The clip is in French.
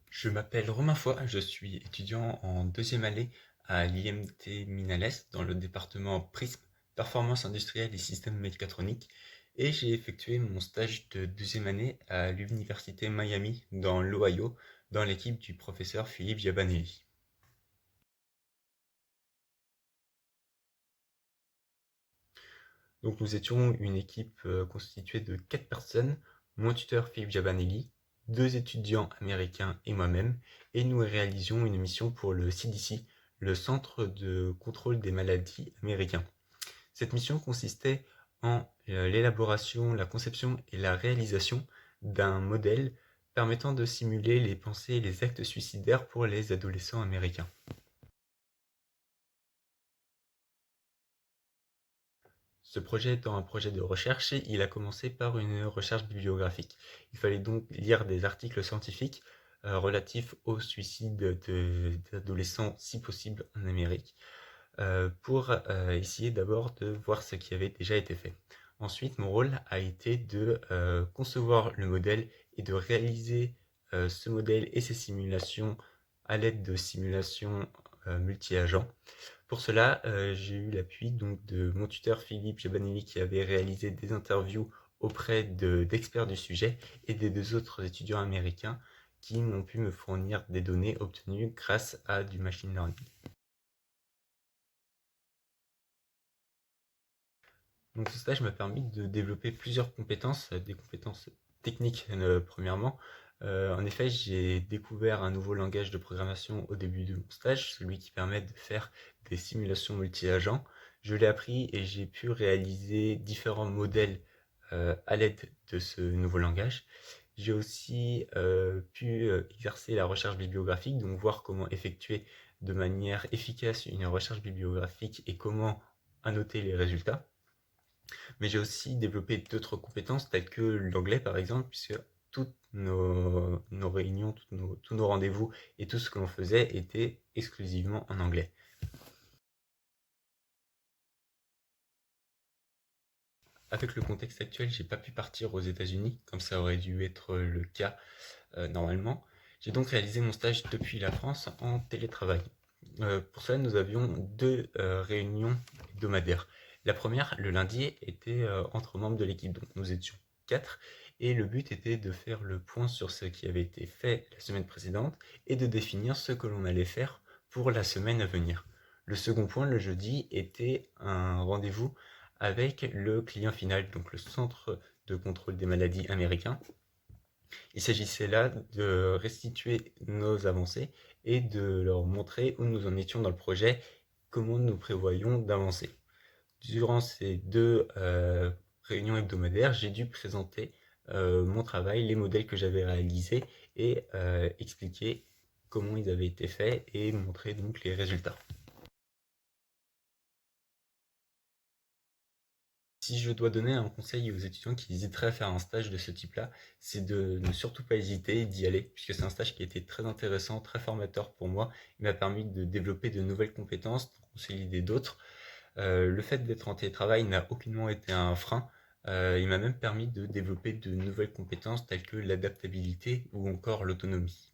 Je m'appelle Romain Foy, je suis étudiant en deuxième année à l'IMT Minales dans le département PRISM, Performance industrielle et systèmes mécatroniques, et j'ai effectué mon stage de deuxième année à l'Université Miami dans l'Ohio, dans l'équipe du professeur Philippe Giabanelli. Donc nous étions une équipe constituée de 4 personnes, mon tuteur Philippe Giabanelli, 2 étudiants américains et moi-même, et nous réalisions une mission pour le CDC, le Centre de contrôle des maladies américain. Cette mission consistait en l'élaboration, la conception et la réalisation d'un modèle permettant de simuler les pensées et les actes suicidaires pour les adolescents américains. Ce projet étant un projet de recherche, il a commencé par une recherche bibliographique. Il fallait donc lire des articles scientifiques relatifs au suicide d'adolescents, si possible, en Amérique, pour essayer d'abord de voir ce qui avait déjà été fait. Ensuite, mon rôle a été de concevoir le modèle et de réaliser ce modèle et ses simulations à l'aide de simulations multi-agents. Pour cela, j'ai eu l'appui donc de mon tuteur Philippe Giabanelli qui avait réalisé des interviews auprès d'experts du sujet et des 2 autres étudiants américains qui m'ont pu me fournir des données obtenues grâce à du machine learning. Donc ce stage m'a permis de développer plusieurs compétences, des compétences techniques premièrement. En effet, j'ai découvert un nouveau langage de programmation au début de mon stage, celui qui permet de faire des simulations multi-agents. Je l'ai appris et j'ai pu réaliser différents modèles à l'aide de ce nouveau langage. J'ai aussi pu exercer la recherche bibliographique, donc voir comment effectuer de manière efficace une recherche bibliographique et comment annoter les résultats. Mais j'ai aussi développé d'autres compétences telles que l'anglais par exemple, puisque toutes nos réunions, tous nos rendez-vous et tout ce que l'on faisait était exclusivement en anglais. Avec le contexte actuel, j'ai pas pu partir aux États-Unis, comme ça aurait dû être le cas normalement. J'ai donc réalisé mon stage depuis la France en télétravail. Pour cela, nous avions 2 réunions hebdomadaires. La première, le lundi, était entre membres de l'équipe, donc nous étions 4, et le but était de faire le point sur ce qui avait été fait la semaine précédente et de définir ce que l'on allait faire pour la semaine à venir. Le second point, le jeudi, était un rendez-vous avec le client final, donc le centre de contrôle des maladies américain. Il s'agissait là de restituer nos avancées et de leur montrer où nous en étions dans le projet, comment nous prévoyons d'avancer. Durant ces 2 réunions hebdomadaires, j'ai dû présenter mon travail, les modèles que j'avais réalisés et expliquer comment ils avaient été faits et montrer donc les résultats. Si je dois donner un conseil aux étudiants qui hésiteraient à faire un stage de ce type-là, c'est de ne surtout pas hésiter et d'y aller, puisque c'est un stage qui a été très intéressant, très formateur pour moi. Il m'a permis de développer de nouvelles compétences, d'en consolider d'autres. Le fait d'être en télétravail n'a aucunement été un frein. Il m'a même permis de développer de nouvelles compétences telles que l'adaptabilité ou encore l'autonomie.